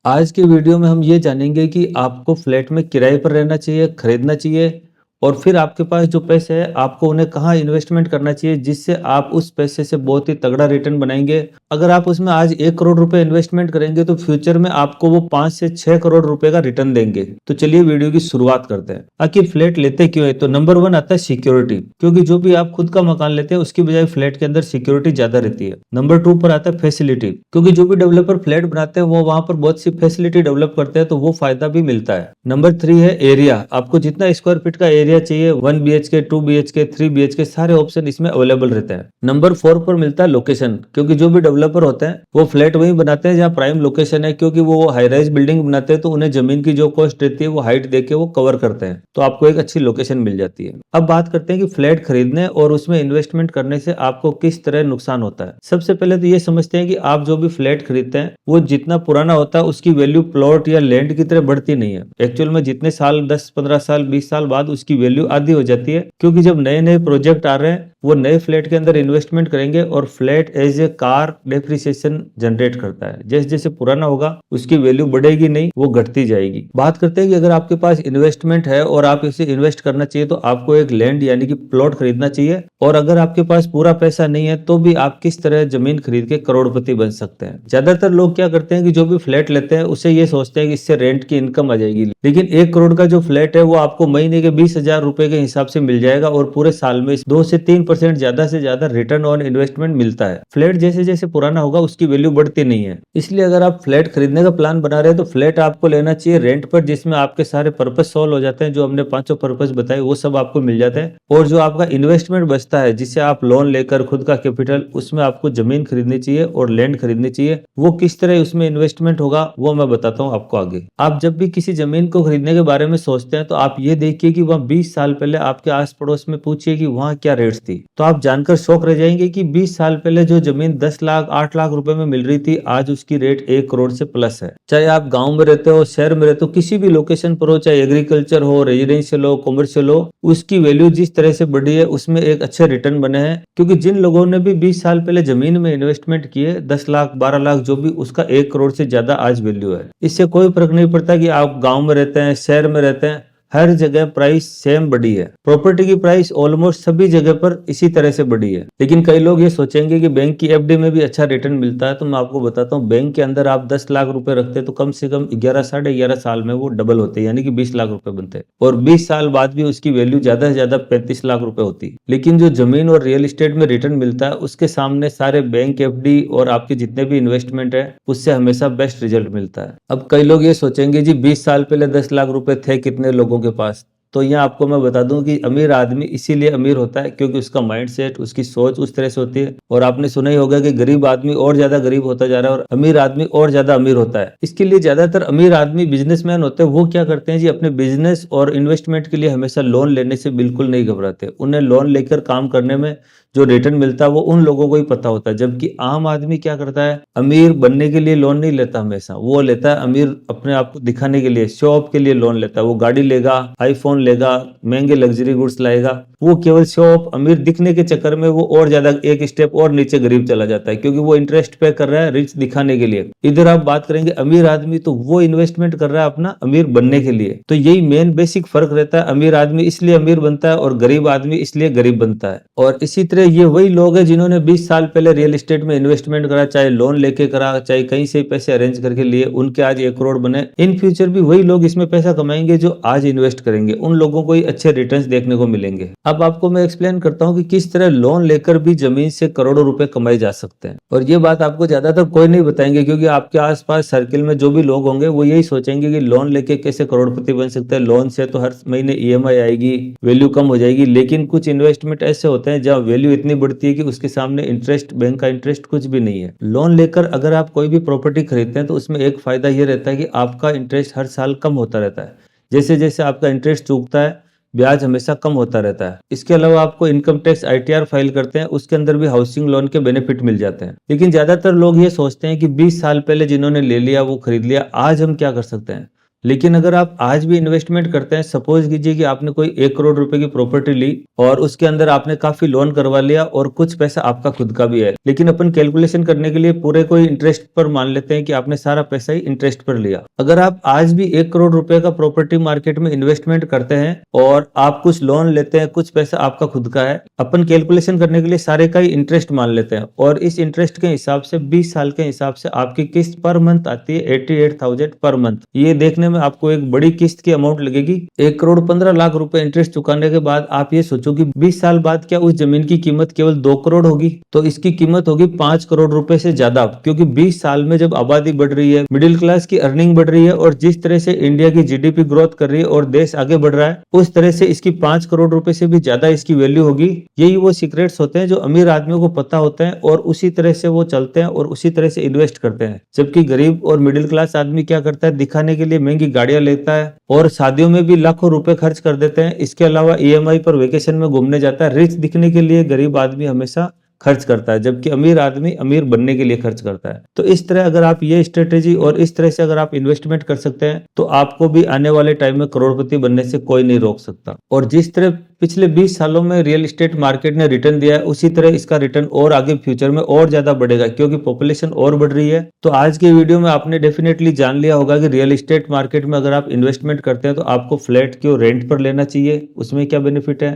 आज के वीडियो में हम ये जानेंगे कि आपको फ्लैट में किराए पर रहना चाहिए, खरीदना चाहिए और फिर आपके पास जो पैसे हैं आपको उन्हें कहाँ इन्वेस्टमेंट करना चाहिए जिससे आप उस पैसे से बहुत ही तगड़ा रिटर्न बनाएंगे। अगर आप उसमें आज 1 करोड़ रुपए इन्वेस्टमेंट करेंगे तो फ्यूचर में आपको वो 5 से 6 करोड़ रुपए का रिटर्न देंगे। तो चलिए वीडियो की शुरुआत करते हैं। आखिर फ्लैट लेते क्यों है? तो नंबर 1 आता है सिक्योरिटी, क्योंकि जो भी आप खुद का मकान लेते हैं उसकी बजाय फ्लैट के अंदर सिक्योरिटी ज्यादा रहती है। नंबर 2 पर आता है फैसिलिटी, क्योंकि जो भी डेवलपर फ्लैट बनाते हैं वो वहां पर बहुत सी फैसिलिटी डेवलप करते हैं तो वो फायदा भी मिलता है। नंबर 3 है एरिया, आपको जितना स्क्वायर फीट का एरिया चाहिए 1 BHK 2 BHK 3 BHK सारे ऑप्शन इसमें अवेलेबल रहते हैं। नंबर 4 पर मिलता है लोकेशन, क्योंकि जो भी डेवलपर होते हैं वो फ्लैट वहीं बनाते हैं जहाँ प्राइम लोकेशन है, क्योंकि वो हाई राइज बिल्डिंग बनाते हैं तो उन्हें जमीन की जो कॉस्ट रहती है वो हाइट देके वो कवर करते हैं, तो आपको एक अच्छी लोकेशन मिल जाती है। अब बात करते हैं कि फ्लैट खरीदने और उसमें इन्वेस्टमेंट करने से आपको किस तरह नुकसान होता है। सबसे पहले तो ये समझते हैं कि आप जो भी फ्लैट खरीदते हैं वो जितना पुराना होता है उसकी वैल्यू प्लॉट या लैंड की तरह बढ़ती नहीं है। एक्चुअल में जितने साल 10-15 साल 20 साल बाद उसकी वैल्यू आधी हो जाती है, क्योंकि जब नए नए प्रोजेक्ट आ रहे हैं वो नए फ्लैट के अंदर इन्वेस्टमेंट करेंगे और flat as a car depreciation generate करता है। जैसे जैसे पुराना होगा उसकी वैल्यू बढ़ेगी नहीं, वो घटती जाएगी। बात करते हैं कि अगर आपके पास इन्वेस्टमेंट है और आप इसे इन्वेस्ट करना चाहिए तो आपको एक लैंड यानी कि प्लॉट खरीदना चाहिए। और अगर आपके पास पूरा पैसा नहीं है तो भी आप किस तरह जमीन खरीद के करोड़पति बन सकते हैं। ज्यादातर लोग क्या करते हैं कि जो भी फ्लैट लेते हैं उसे ये सोचते हैं कि इससे रेंट की इनकम आ जाएगी, लेकिन 1 करोड़ का जो फ्लैट है वो आपको महीने के 20,000 रुपए के हिसाब से मिल जाएगा और पूरे साल में 2 से 3% ज्यादा से ज्यादा रिटर्न ऑन इन्वेस्टमेंट मिलता है। फ्लैट जैसे जैसे पुराना होगा उसकी वैल्यू बढ़ती नहीं है, इसलिए अगर आप फ्लैट खरीदने का प्लान बना रहे हैं तो फ्लैट आपको लेना चाहिए रेंट पर, जिसमें आपके सारे पर्पस सॉल्व हो जाते हैं। जो हमने 5 पर्पस बताए वो सब आपको मिल जाते हैं। और जो आपका इन्वेस्टमेंट बचता है जिसे आप लोन लेकर खुद का कैपिटल, उसमें आपको जमीन खरीदनी चाहिए और लैंड खरीदनी चाहिए। वो किस तरह उसमें इन्वेस्टमेंट होगा वो मैं बताता हूँ आपको आगे। आप जब भी किसी जमीन को खरीदने के बारे में सोचते हैं तो आप ये देखिए कि वहाँ 20 साल पहले आपके आस पड़ोस में पूछिए कि वहाँ क्या रेट्स थी, तो आप जानकर शौक रह जाएंगे कि 20 साल पहले जो जमीन 10 लाख 8 लाख रुपए में मिल रही थी आज उसकी रेट 1 करोड़ से प्लस है। चाहे आप गांव में रहते हो, शहर में रहते हो, किसी भी लोकेशन पर हो, चाहे एग्रीकल्चर हो, रेजिडेंशियल हो, कॉमर्शियल हो, उसकी वैल्यू जिस तरह से बढ़ी है उसमें एक अच्छे रिटर्न बने हैं। क्योंकि जिन लोगों ने भी 20 साल पहले जमीन में इन्वेस्टमेंट किए 10 लाख 12 लाख जो भी, उसका 1 करोड़ से ज्यादा आज वैल्यू है। इससे कोई फर्क नहीं पड़ता कि आप गांव में रहते हैं, शहर में रहते हैं, हर जगह प्राइस सेम बढ़ी है। प्रॉपर्टी की प्राइस ऑलमोस्ट सभी जगह पर इसी तरह से बढ़ी है। लेकिन कई लोग ये सोचेंगे कि बैंक की एफडी में भी अच्छा रिटर्न मिलता है, तो मैं आपको बताता हूँ बैंक के अंदर आप 10 लाख रुपए रखते हैं तो कम से कम 11 साढ़े 11 साल में वो डबल होते हैं, यानी कि 20 लाख रुपए बनते हैं और 20 साल बाद भी उसकी वैल्यू ज्यादा से ज्यादा 35 लाख रुपए होती है। लेकिन जो जमीन और रियल एस्टेट में रिटर्न मिलता है उसके सामने सारे बैंक एफडी और आपके जितने भी इन्वेस्टमेंट है उससे हमेशा बेस्ट रिजल्ट मिलता है। अब कई लोग ये सोचेंगे जी 20 साल पहले 10 लाख रुपए थे कितने लोगों के पास, तो यहाँ आपको मैं बता दूं कि अमीर आदमी इसीलिए अमीर होता है क्योंकि उसका माइंडसेट, उसकी सोच उस तरह से होती है। और आपने सुना ही होगा कि गरीब आदमी और ज्यादा गरीब होता जा रहा है और अमीर आदमी और ज्यादा अमीर होता है। इसके लिए ज्यादातर अमीर आदमी बिजनेसमैन होते हैं, वो क्या करते हैं जी अपने बिजनेस और इन्वेस्टमेंट के लिए हमेशा लोन लेने से बिल्कुल नहीं घबराते। उन्हें लोन लेकर काम करने में जो रिटर्न मिलता है वो उन लोगों को ही पता होता है। जबकि आम आदमी क्या करता है, अमीर बनने के लिए लोन नहीं लेता, हमेशा वो लेता है अमीर अपने आप को दिखाने के लिए, शो ऑफ के लिए लोन लेता है। वो गाड़ी लेगा, आईफोन लेगा, महंगे लग्जरी गुड्स लाएगा, वो केवल शो ऑफ, अमीर दिखने के चक्कर में वो और ज्यादा एक स्टेप और नीचे गरीब चला जाता है, क्योंकि वो इंटरेस्ट पे कर रहा है रिच दिखाने के लिए। इधर आप बात करेंगे अमीर आदमी, तो वो इन्वेस्टमेंट कर रहा है अपना अमीर बनने के लिए। तो यही मेन बेसिक फर्क रहता है, अमीर आदमी इसलिए अमीर बनता है और गरीब आदमी इसलिए गरीब बनता है। और इसी तरह ये वही लोग हैं जिन्होंने 20 साल पहले रियल एस्टेट में इन्वेस्टमेंट करा, चाहे लोन लेके करा, चाहे कहीं से पैसे अरेंज करके लिए, उनके आज 1 करोड़ बने। इन फ्यूचर भी वही लोग इसमें पैसा कमाएंगे जो आज इन्वेस्ट करेंगे, उन लोगों को ही अच्छे रिटर्न्स देखने को मिलेंगे। अब आपको मैं एक्सप्लेन करता हूँ कि किस तरह लोन लेकर भी जमीन से करोड़ों रुपए कमाए जा सकते हैं। और ये बात आपको ज्यादातर कोई नहीं बताएंगे, क्योंकि आपके आसपास सर्किल में जो भी लोग होंगे वो यही सोचेंगे कि लोन लेके कैसे करोड़पति बन सकते हैं, लोन से तो हर महीने ईएमआई आएगी, वैल्यू कम हो जाएगी। लेकिन कुछ इन्वेस्टमेंट ऐसे होते हैं जहाँ वैल्यू इतनी बढ़ती है कि उसके सामने इंटरेस्ट, बैंक का इंटरेस्ट कुछ भी नहीं है। लोन लेकर अगर आप कोई भी प्रॉपर्टी खरीदते हैं तो उसमें एक फायदा ये रहता है कि आपका इंटरेस्ट हर साल कम होता रहता है। जैसे जैसे आपका इंटरेस्ट चूकता है ब्याज हमेशा कम होता रहता है। इसके अलावा आपको इनकम टैक्स आईटीआर फाइल करते हैं उसके अंदर भी हाउसिंग लोन के बेनिफिट मिल जाते हैं। लेकिन ज्यादातर लोग ये सोचते हैं कि 20 साल पहले जिन्होंने ले लिया वो खरीद लिया, आज हम क्या कर सकते हैं। लेकिन अगर आप आज भी इन्वेस्टमेंट करते हैं, सपोज कीजिए कि आपने कोई 1 करोड़ रुपए की प्रॉपर्टी ली और उसके अंदर आपने काफी लोन करवा लिया और कुछ पैसा आपका खुद का भी है, लेकिन अपन कैलकुलेशन करने के लिए पूरे कोई इंटरेस्ट पर मान लेते हैं कि आपने सारा पैसा ही इंटरेस्ट पर लिया। अगर आप आज भी 1 करोड़ रुपए का प्रॉपर्टी मार्केट में इन्वेस्टमेंट करते हैं और आप कुछ लोन लेते हैं, कुछ पैसा आपका खुद का है, अपन कैलकुलेशन करने के लिए सारे का ही इंटरेस्ट मान लेते हैं और इस इंटरेस्ट के हिसाब से 20 साल के हिसाब से आपकी किस्त पर मंथ आती है 88,000 पर मंथ। ये देखने में आपको एक बड़ी किस्त की अमाउंट लगेगी। 1 करोड़ 15 लाख रुपए इंटरेस्ट चुकाने के बाद आप ये सोचो कि 20 साल बाद क्या उस जमीन की कीमत केवल 2 करोड़ होगी? तो इसकी कीमत होगी 5 करोड़ रुपए से ज्यादा, क्योंकि 20 साल में जब आबादी बढ़ रही है, मिडिल क्लास की अर्निंग बढ़ रही है और जिस तरह से इंडिया की जीडीपी ग्रोथ कर रही है और देश आगे बढ़ रहा है, उस तरह से इसकी 5 करोड़ रुपए से भी ज्यादा इसकी वैल्यू होगी। यही वो सीक्रेट्स होते हैं जो अमीर आदमियों को पता होते हैं और उसी तरह से वो चलते हैं और उसी तरह से इन्वेस्ट करते हैं। जबकि गरीब और मिडिल क्लास आदमी क्या करता है, दिखाने के लिए महंगी गाड़ियां लेता है और शादियों में भी लाखों रुपए खर्च कर देते हैं। इसके अलावा ईएमआई पर वेकेशन में घूमने जाता है। रिच दिखने के लिए गरीब आदमी हमेशा खर्च करता है, जबकि अमीर आदमी अमीर बनने के लिए खर्च करता है। तो इस तरह अगर आप ये स्ट्रेटेजी और इस तरह से अगर आप इन्वेस्टमेंट कर सकते हैं तो आपको भी आने वाले टाइम में करोड़पति बनने से कोई नहीं रोक सकता। और जिस तरह पिछले 20 सालों में रियल एस्टेट मार्केट ने रिटर्न दिया है, उसी तरह इसका रिटर्न और आगे फ्यूचर में और ज्यादा बढ़ेगा, क्योंकि पॉपुलेशन और बढ़ रही है। तो आज के वीडियो में आपने डेफिनेटली जान लिया होगा कि रियल एस्टेट मार्केट में अगर आप इन्वेस्टमेंट करते हैं तो आपको फ्लैट क्यों रेंट पर लेना चाहिए, उसमें क्या बेनिफिट है,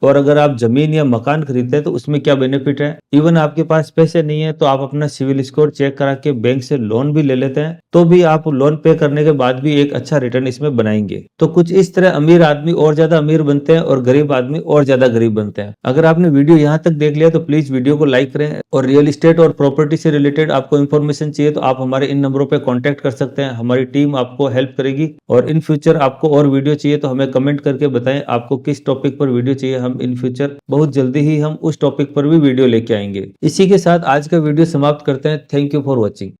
और अगर आप जमीन या मकान खरीदते हैं तो उसमें क्या बेनिफिट है। इवन आपके पास पैसे नहीं है तो आप अपना सिविल स्कोर चेक करा के बैंक से लोन भी ले लेते हैं, तो भी आप लोन पे करने के बाद भी एक अच्छा रिटर्न इसमें बनाएंगे। तो कुछ इस तरह अमीर आदमी और ज्यादा अमीर बनते हैं और गरीब आदमी और ज्यादा गरीब बनते हैं। अगर आपने वीडियो यहाँ तक देख लिया तो प्लीज वीडियो को लाइक करें, और रियल एस्टेट और प्रॉपर्टी से रिलेटेड आपको इन्फॉर्मेशन चाहिए तो आप हमारे इन नंबरों पर कॉन्टेक्ट कर सकते हैं। हमारी टीम आपको हेल्प करेगी। और इन फ्यूचर आपको और वीडियो चाहिए तो हमें कमेंट करके बताएं आपको किस टॉपिक पर वीडियो चाहिए। हम इन फ्यूचर बहुत जल्दी ही हम उस टॉपिक पर भी वीडियो लेके आएंगे। इसी के साथ आज का वीडियो समाप्त करते हैं। Thank you for watching.